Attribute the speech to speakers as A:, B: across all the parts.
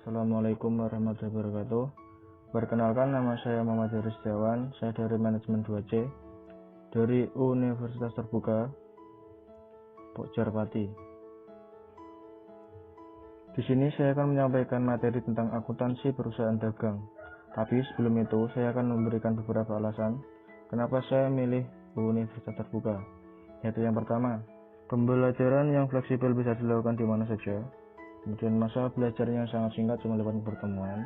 A: Assalamualaikum warahmatullahi wabarakatuh. Perkenalkan, nama saya Muhammad Haris Setiawan. Saya dari Manajemen 2C dari Universitas Terbuka Pokjarpati. Di sini saya akan menyampaikan materi tentang akuntansi perusahaan dagang. Tapi sebelum itu, saya akan memberikan beberapa alasan kenapa saya milih Universitas Terbuka. Yaitu yang pertama, pembelajaran yang fleksibel bisa dilakukan di mana saja. Kemudian masa belajarnya sangat singkat, cuma 8 pertemuan.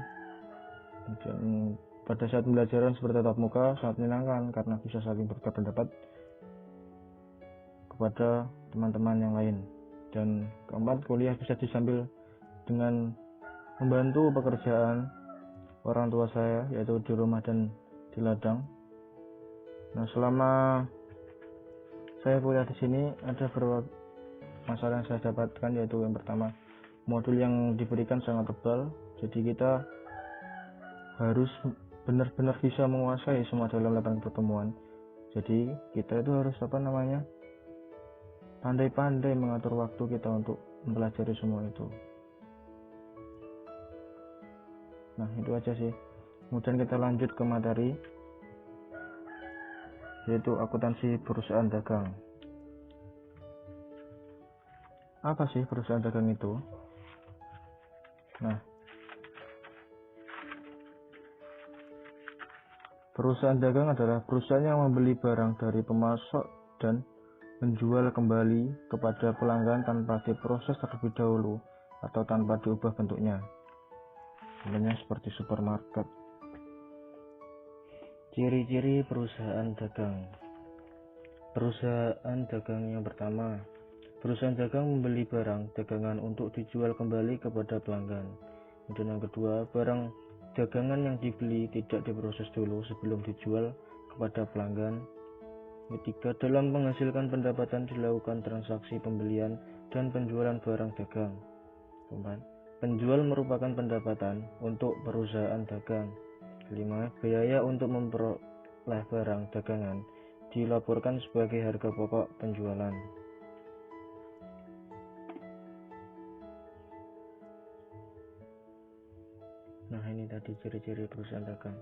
A: Kemudian pada saat pembelajaran seperti tatap muka sangat menyenangkan karena bisa saling bertukar pendapat kepada teman-teman yang lain. Dan keempat, kuliah bisa disambil dengan membantu pekerjaan orang tua saya, yaitu di rumah dan di ladang. Nah, selama saya kuliah di sini ada beberapa masalah yang saya dapatkan, yaitu yang pertama, modul yang diberikan sangat tebal, jadi kita harus benar-benar bisa menguasai semua dalam 8 pertemuan. Jadi kita itu harus pandai-pandai mengatur waktu kita untuk mempelajari semua itu. Nah, itu aja sih. Kemudian kita lanjut ke materi, yaitu akuntansi perusahaan dagang. Apa sih perusahaan dagang itu? Nah, perusahaan dagang adalah perusahaan yang membeli barang dari pemasok dan menjual kembali kepada pelanggan tanpa diproses terlebih dahulu atau tanpa diubah bentuknya. Contohnya seperti supermarket. Ciri-ciri perusahaan dagang. Perusahaan dagang yang pertama, perusahaan dagang membeli barang dagangan untuk dijual kembali kepada pelanggan. Dan yang kedua, barang dagangan yang dibeli tidak diproses dulu sebelum dijual kepada pelanggan. Ketiga, dalam menghasilkan pendapatan dilakukan transaksi pembelian dan penjualan barang dagang. Keempat, penjual merupakan pendapatan untuk perusahaan dagang. Kelima, biaya untuk memperoleh barang dagangan dilaporkan sebagai harga pokok penjualan. Nah, ini tadi ciri-ciri perusahaan dagang.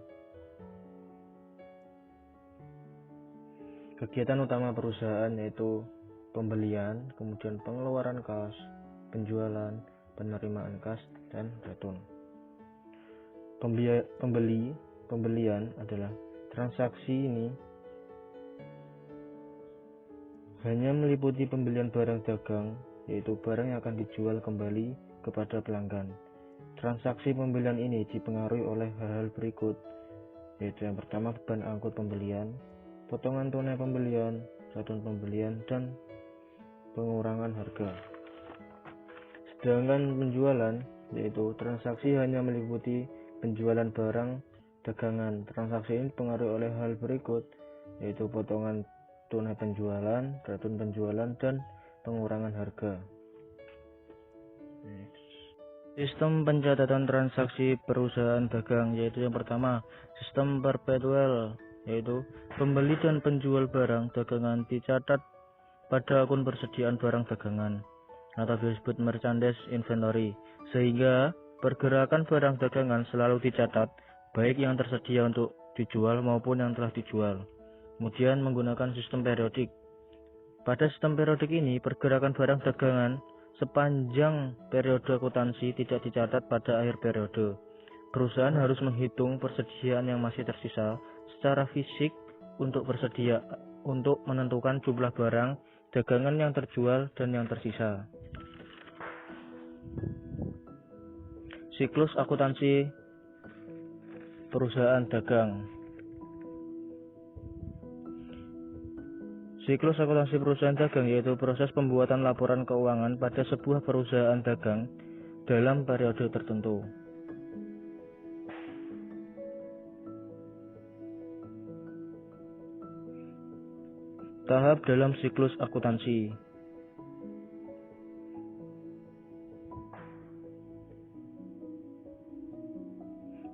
A: Kegiatan utama perusahaan yaitu pembelian, kemudian pengeluaran kas, penjualan, penerimaan kas, dan return. Pembelian adalah transaksi ini hanya meliputi pembelian barang dagang, yaitu barang yang akan dijual kembali kepada pelanggan. Transaksi pembelian ini dipengaruhi oleh hal-hal berikut, yaitu yang pertama, beban angkut pembelian, potongan tunai pembelian, return pembelian, dan pengurangan harga. Sedangkan penjualan, yaitu transaksi hanya meliputi penjualan barang dagangan. Transaksi ini dipengaruhi oleh hal berikut, yaitu potongan tunai penjualan, return penjualan, dan pengurangan harga. Sistem pencatatan transaksi perusahaan dagang, yaitu yang pertama, sistem perpetual, yaitu pembeli dan penjual barang dagangan dicatat pada akun persediaan barang dagangan atau disebut merchandise inventory, sehingga pergerakan barang dagangan selalu dicatat, baik yang tersedia untuk dijual maupun yang telah dijual. Kemudian menggunakan sistem periodik. Pada sistem periodik ini, pergerakan barang dagangan sepanjang periode akuntansi tidak dicatat pada akhir periode. Perusahaan harus menghitung persediaan yang masih tersisa secara fisik untuk menentukan jumlah barang dagangan yang terjual dan yang tersisa. Siklus akuntansi perusahaan dagang. Siklus akuntansi perusahaan dagang yaitu proses pembuatan laporan keuangan pada sebuah perusahaan dagang dalam periode tertentu. Tahap dalam siklus akuntansi.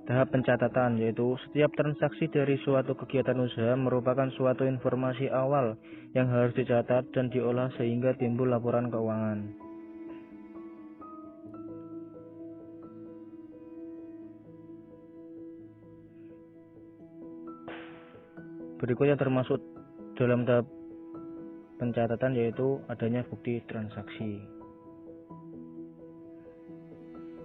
A: Tahap pencatatan, yaitu setiap transaksi dari suatu kegiatan usaha merupakan suatu informasi awal yang harus dicatat dan diolah sehingga timbul laporan keuangan. Berikutnya termasuk dalam tahap pencatatan yaitu adanya bukti transaksi.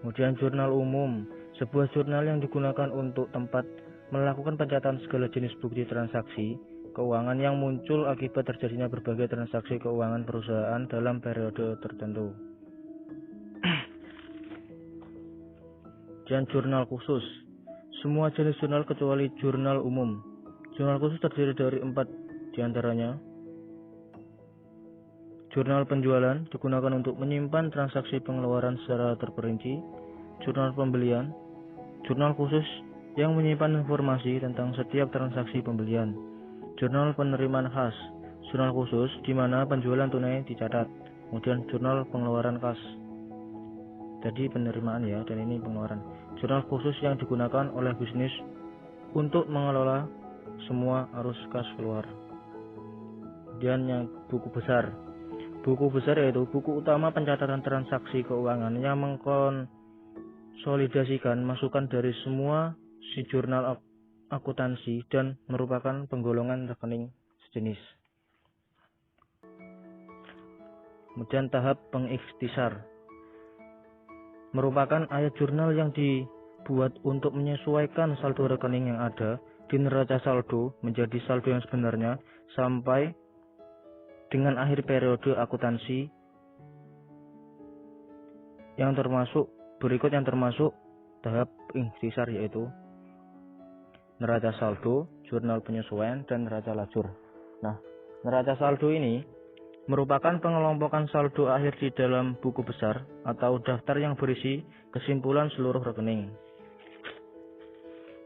A: Kemudian jurnal umum, sebuah jurnal yang digunakan untuk tempat melakukan pencatatan segala jenis bukti transaksi keuangan yang muncul akibat terjadinya berbagai transaksi keuangan perusahaan dalam periode tertentu. Dan jurnal khusus, semua jenis jurnal kecuali jurnal umum. Jurnal khusus terdiri dari 4 diantaranya. Jurnal penjualan digunakan untuk menyimpan transaksi pengeluaran secara terperinci. Jurnal pembelian, jurnal khusus yang menyimpan informasi tentang setiap transaksi pembelian. Jurnal penerimaan khas, jurnal khusus di mana penjualan tunai dicatat. Kemudian jurnal pengeluaran kas, jadi penerimaan ya, dan ini pengeluaran. Jurnal khusus yang digunakan oleh bisnis untuk mengelola semua arus kas keluar. Dan yang buku besar. Buku besar yaitu buku utama pencatatan transaksi keuangan yang mengkonsolidasikan masukan dari semua si jurnal akuntansi dan merupakan penggolongan rekening sejenis. Kemudian tahap pengikhtisar merupakan ayat jurnal yang dibuat untuk menyesuaikan saldo rekening yang ada di neraca saldo menjadi saldo yang sebenarnya sampai dengan akhir periode akuntansi yang termasuk tahap pengikhtisar yaitu neraca saldo, jurnal penyesuaian, dan neraca lajur. Nah, neraca saldo ini merupakan pengelompokan saldo akhir di dalam buku besar atau daftar yang berisi kesimpulan seluruh rekening.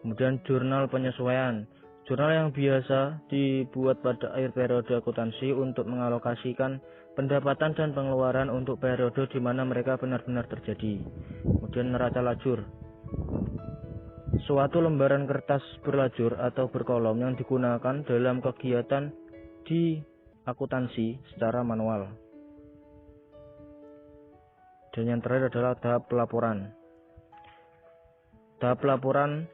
A: Kemudian jurnal penyesuaian, jurnal yang biasa dibuat pada akhir periode akuntansi untuk mengalokasikan pendapatan dan pengeluaran untuk periode di mana mereka benar-benar terjadi. Kemudian neraca lajur, suatu lembaran kertas berlajur atau berkolom yang digunakan dalam kegiatan di akuntansi secara manual. Dan yang terakhir adalah tahap pelaporan. Tahap pelaporan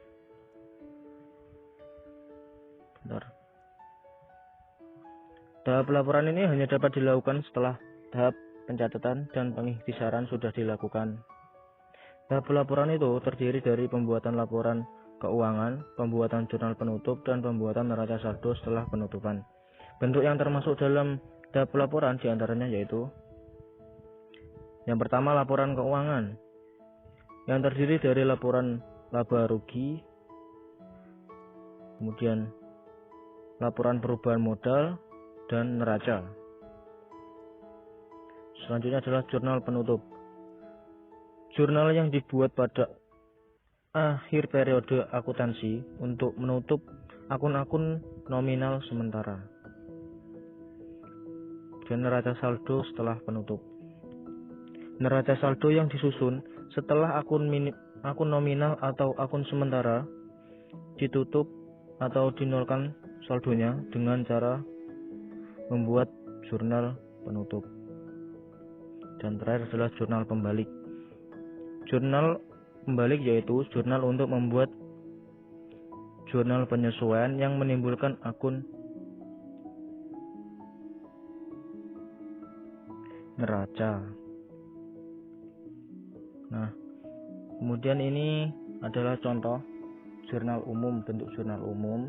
A: ini hanya dapat dilakukan setelah tahap pencatatan dan pengikhtisaran sudah dilakukan. Tahap pelaporan itu terdiri dari pembuatan laporan keuangan, pembuatan jurnal penutup, dan pembuatan neraca saldo setelah penutupan. Bentuk yang termasuk dalam tahap pelaporan diantaranya yaitu yang pertama laporan keuangan yang terdiri dari laporan laba rugi, kemudian laporan perubahan modal, dan neraca. Selanjutnya adalah jurnal penutup. Jurnal yang dibuat pada akhir periode akuntansi untuk menutup akun-akun nominal sementara. Dan neraca saldo setelah penutup. Neraca saldo yang disusun setelah akun nominal atau akun sementara ditutup atau dinolkan saldonya dengan cara membuat jurnal penutup. Dan terakhir adalah jurnal pembalik. Jurnal pembalik yaitu jurnal untuk membuat jurnal penyesuaian yang menimbulkan akun neraca. Nah, kemudian ini adalah contoh jurnal umum, bentuk jurnal umum.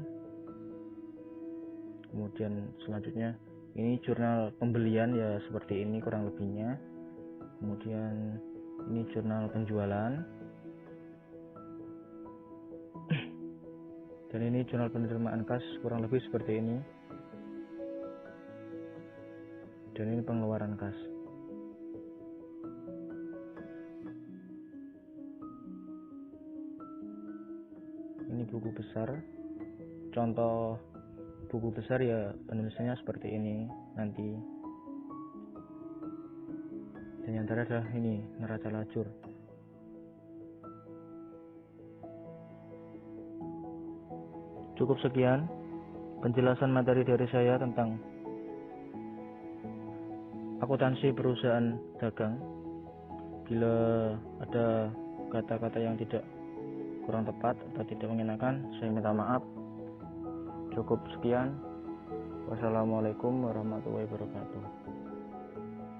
A: Kemudian selanjutnya ini jurnal pembelian ya seperti ini kurang lebihnya. Kemudian ini jurnal penjualan. Dan ini jurnal penerimaan kas kurang lebih seperti ini. Dan ini pengeluaran kas. Ini buku besar. Contoh buku besar ya penulisannya seperti ini nanti. Dan yang terakhir adalah ini neraca lajur. Cukup sekian penjelasan materi dari saya tentang akuntansi perusahaan dagang. Bila ada kata-kata yang tidak kurang tepat atau tidak mengenakan, saya minta maaf. Cukup sekian. Wassalamualaikum warahmatullahi wabarakatuh.